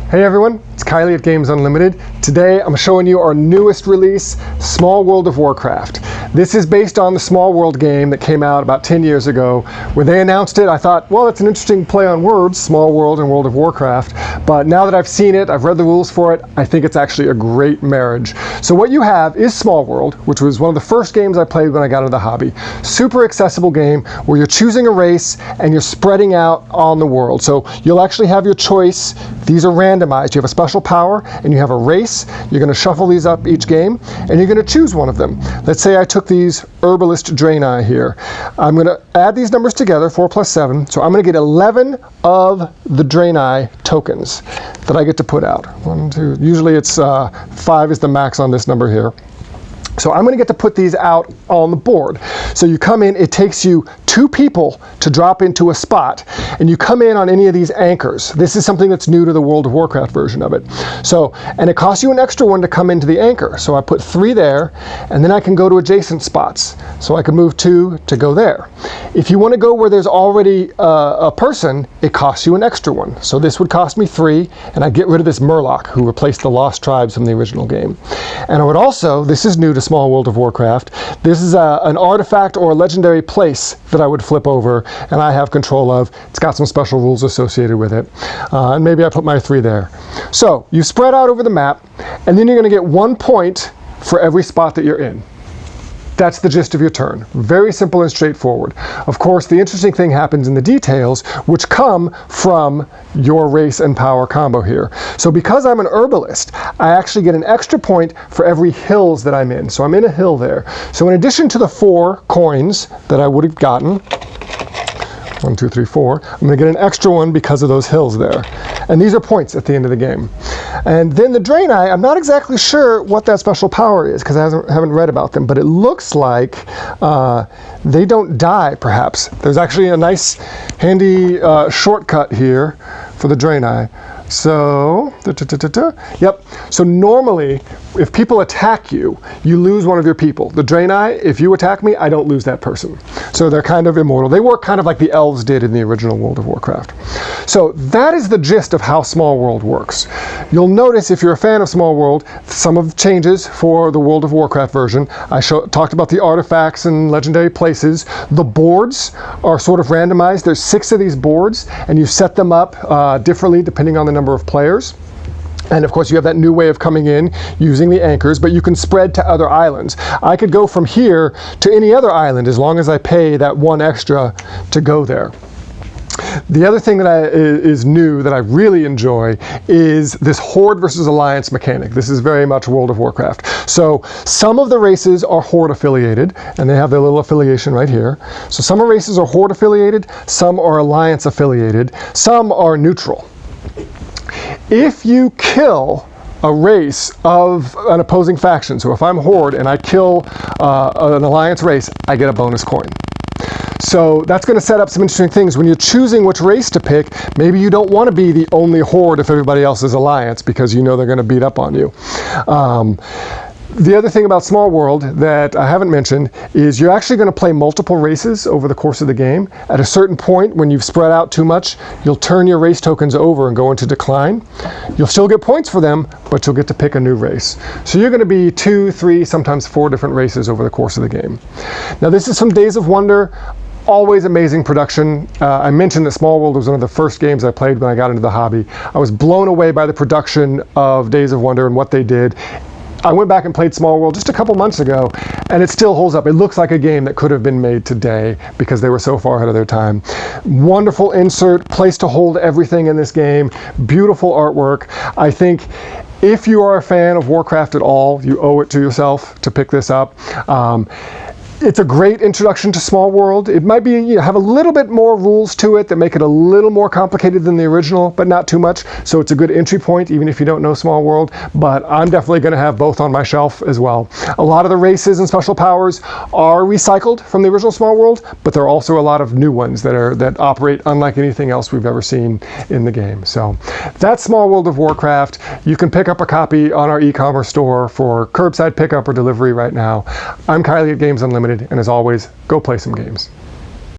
Hey everyone, it's Kylie at Games Unlimited. Today I'm showing you our newest release, Small World of Warcraft. This is based on the Small World game that came out about 10 years ago. When they announced it, I thought, well, it's an interesting play on words, Small World and World of Warcraft. But now that I've seen it, I've read the rules for it, I think it's actually a great marriage. So what you have is Small World, which was one of the first games I played when I got into the hobby. Super accessible game where you're choosing a race and you're spreading out on the world. So you'll actually have your choice. These are randomized. You have a special power and you have a race. You're going to shuffle these up each game and you're going to choose one of them. Let's say I took these Herbalist Draenei here. I'm going to add these numbers together, 4 plus 7. So I'm going to get 11 of the Draenei tokens that I get to put out. 1, 2, usually it's 5 is the max on this number here. So I'm going to get to put these out on the board. So you come in, it takes you 2 people to drop into a spot, and you come in on any of these anchors. This is something that's new to the World of Warcraft version of it. So, and it costs you an extra 1 to come into the anchor. So I put 3 there, and then I can go to adjacent spots. So I can move 2 to go there. If you want to go where there's already a person, it costs you an extra 1. So this would cost me 3, and I get rid of this Murloc, who replaced the Lost Tribes from the original game. And I would also, this is new to Small World of Warcraft, this is an artifact or a legendary place that I would flip over and I have control of. It's got some special rules associated with it. And maybe I put my 3 there. So you spread out over the map, and then you're going to get 1 point for every spot that you're in. That's the gist of your turn. Very simple and straightforward. Of course, the interesting thing happens in the details, which come from your race and power combo here. So because I'm an herbalist, I actually get an extra point for every hills that I'm in. So I'm in a hill there. So in addition to the 4 coins that I would have gotten, 1, 2, 3, 4, I'm going to get an extra 1 because of those hills there. And these are points at the end of the game. And then the Draenei, I'm not exactly sure what that special power is because I haven't read about them, but it looks like they don't die, perhaps. There's actually a nice, handy shortcut here for the Draenei. So, yep. So normally, if people attack you, you lose one of your people. The Draenei, if you attack me, I don't lose that person. So they're kind of immortal. They work kind of like the elves did in the original World of Warcraft. So that is the gist of how Small World works. You'll notice, if you're a fan of Small World, some of the changes for the World of Warcraft version. I talked about the artifacts and legendary places. The boards are sort of randomized. There's 6 of these boards, and you set them up differently depending on the number of players. And of course you have that new way of coming in using the anchors, but you can spread to other islands. I could go from here to any other island as long as I pay that 1 extra to go there. The other thing that is new that I really enjoy is this Horde versus Alliance mechanic. This is very much World of Warcraft. So some of the races are Horde affiliated, and they have their little affiliation right here. So some races are Horde affiliated, some are Alliance affiliated, some are neutral. If you kill a race of an opposing faction, so if I'm Horde and I kill an Alliance race, I get a bonus coin. So that's going to set up some interesting things. When you're choosing which race to pick, maybe you don't want to be the only Horde if everybody else is Alliance because you know they're going to beat up on you. The other thing about Small World that I haven't mentioned is you're actually going to play multiple races over the course of the game. At a certain point, when you've spread out too much, you'll turn your race tokens over and go into decline. You'll still get points for them, but you'll get to pick a new race. So you're going to be 2, 3, sometimes 4 different races over the course of the game. Now this is from Days of Wonder. Always amazing production. I mentioned that Small World was one of the first games I played when I got into the hobby. I was blown away by the production of Days of Wonder and what they did. I went back and played Small World just a couple months ago, and it still holds up. It looks like a game that could have been made today because they were so far ahead of their time. Wonderful insert, place to hold everything in this game, beautiful artwork. I think if you are a fan of Warcraft at all, you owe it to yourself to pick this up. It's a great introduction to Small World. It might be, have a little bit more rules to it that make it a little more complicated than the original, but not too much. So it's a good entry point, even if you don't know Small World. But I'm definitely going to have both on my shelf as well. A lot of the races and special powers are recycled from the original Small World, but there are also a lot of new ones that operate unlike anything else we've ever seen in the game. So that's Small World of Warcraft. You can pick up a copy on our e-commerce store for curbside pickup or delivery right now. I'm Kylie at Games Unlimited. And as always, go play some games.